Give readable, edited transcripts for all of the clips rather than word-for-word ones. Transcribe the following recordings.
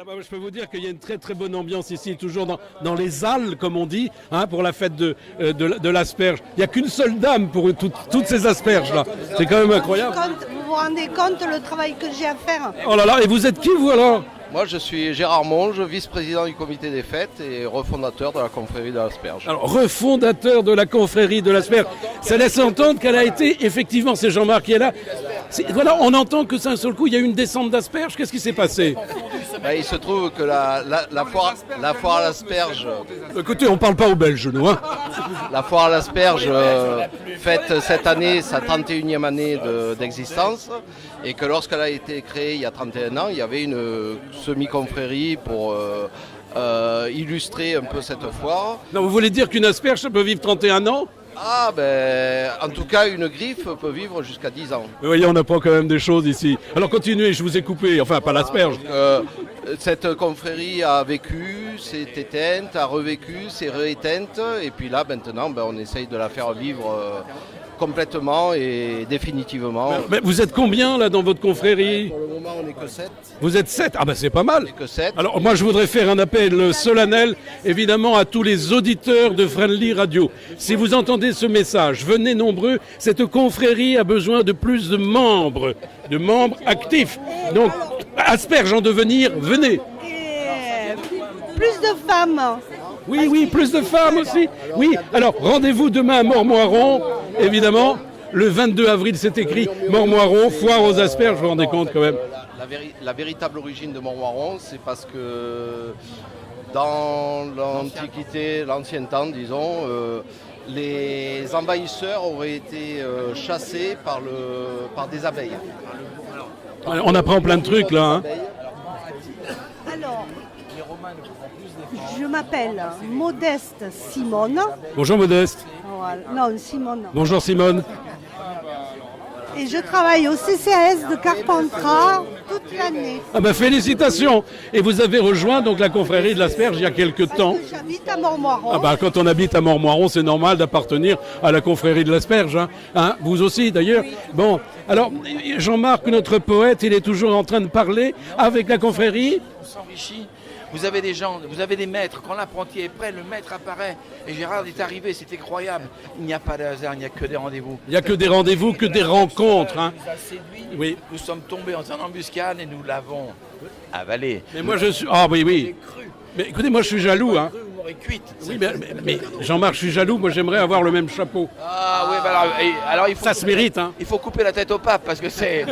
Je peux vous dire qu'il y a une très très bonne ambiance ici, toujours dans les halles, comme on dit, hein, pour la fête de l'asperge. Il n'y a qu'une seule dame pour toutes ces asperges-là. C'est quand même incroyable. Vous vous rendez compte le travail que j'ai à faire? Oh là là, et vous êtes qui vous alors? Moi, je suis Gérard Monge, vice-président du comité des fêtes et refondateur de la confrérie de l'asperge. Alors, refondateur de la confrérie de l'asperge. Ça laisse entendre qu'elle a été, effectivement, c'est Jean-Marc qui est là. Voilà, on entend que d'un seul coup, il y a eu une descente d'asperges. Qu'est-ce qui s'est passé? Il se trouve que la foire à l'asperge... Écoutez, on ne parle pas aux Belges, nous. Hein. La foire à l'asperge fête cette année sa 31e année d'existence et que lorsqu'elle a été créée il y a 31 ans, il y avait une semi-confrérie pour illustrer un peu cette foire. Non, vous voulez dire qu'une asperge, ça peut vivre 31 ans? Ah en tout cas, une griffe peut vivre jusqu'à 10 ans. Vous voyez, on apprend quand même des choses ici. Alors continuez, je vous ai coupé, enfin pas l'asperge. Cette confrérie a vécu, s'est éteinte, a revécu, s'est rééteinte, et puis là maintenant on essaye de la faire vivre complètement et définitivement. Mais vous êtes combien là dans votre confrérie? Pour le moment on n'est que 7. Vous êtes 7? Ah ben c'est pas mal. On n'est que 7. Alors moi je voudrais faire un appel solennel évidemment à tous les auditeurs de Friendly Radio. Si vous entendez ce message, venez nombreux, cette confrérie a besoin de plus de membres actifs. Donc asperges en devenir, venez. Et plus de femmes. Oui, plus de femmes aussi. Oui, alors rendez-vous demain à Mormoiron, évidemment. Le 22 avril, c'est écrit Mormoiron, foire aux asperges, vous vous rendez compte quand même. La véritable origine de Mormoiron, c'est parce que dans l'Antiquité, l'ancien temps, disons, les envahisseurs auraient été chassés par des abeilles. On apprend plein de trucs là. Hein. Alors, je m'appelle Modeste Simone. Bonjour Modeste. Voilà. Non, Simone. Bonjour Simone. Et je travaille au CCAS de Carpentras toute l'année. Ah ben félicitations. Et vous avez rejoint donc la confrérie de l'asperge il y a quelques temps. Parce que j'habite à Mormoiron. Ah ben quand on habite à Mormoiron, c'est normal d'appartenir à la confrérie de l'asperge. Hein, vous aussi d'ailleurs. Oui. Bon, alors Jean-Marc, notre poète, il est toujours en train de parler avec la confrérie. On s'enrichit. Vous avez des gens, vous avez des maîtres. Quand l'apprenti est prêt, le maître apparaît. Et Gérard est arrivé, c'est incroyable. Il n'y a pas de hasard, il n'y a que des rendez-vous. Il n'y a que des rendez-vous, que des rencontres. Hein. Nous a séduit. Oui. Nous sommes tombés en embuscade et nous l'avons avalé. Mais moi je suis... Ah oui. Cru. Mais écoutez, moi je suis jaloux. Hein. Vous m'aurez cuite. Oui, mais Jean-Marc, je suis jaloux. Moi j'aimerais avoir le même chapeau. Ah oui, alors il faut... Ça se mérite. Hein. Il faut couper la tête au pape parce que c'est...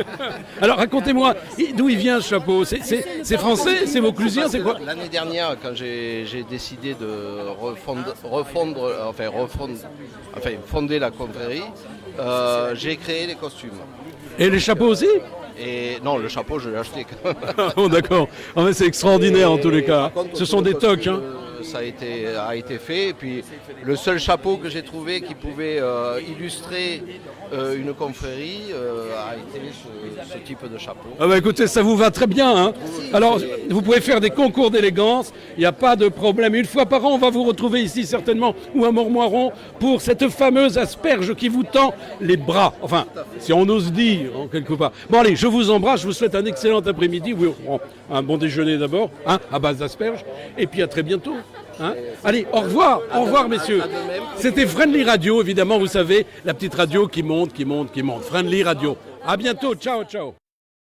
Alors racontez-moi, d'où il vient ce chapeau? C'est français? C'est vauclusien? C'est quoi? L'année dernière, quand j'ai décidé de fonder la confrérie, j'ai créé les costumes. Et les chapeaux aussi? Et non, le chapeau, je l'ai acheté. Oh, d'accord. Ah, mais c'est extraordinaire en tous les cas. Par contre, Ce sont des tocs. Hein. Ça a été fait. Et puis, le seul chapeau que j'ai trouvé qui pouvait illustrer une confrérie a été ce type de chapeau. Ah bah écoutez, ça vous va très bien. Hein. Alors, vous pouvez faire des concours d'élégance. Il n'y a pas de problème. Une fois par an, on va vous retrouver ici certainement ou à Mormoiron pour cette fameuse asperge qui vous tend les bras. Enfin, si on ose dire, en quelque part. Bon allez, je vous embrasse. Je vous souhaite un excellent après-midi. Oui, un bon déjeuner d'abord, hein, à base d'asperges. Et puis à très bientôt. Hein. Allez, au revoir messieurs. C'était Friendly Radio, évidemment, vous savez, la petite radio qui monte. Friendly Radio. À bientôt, ciao.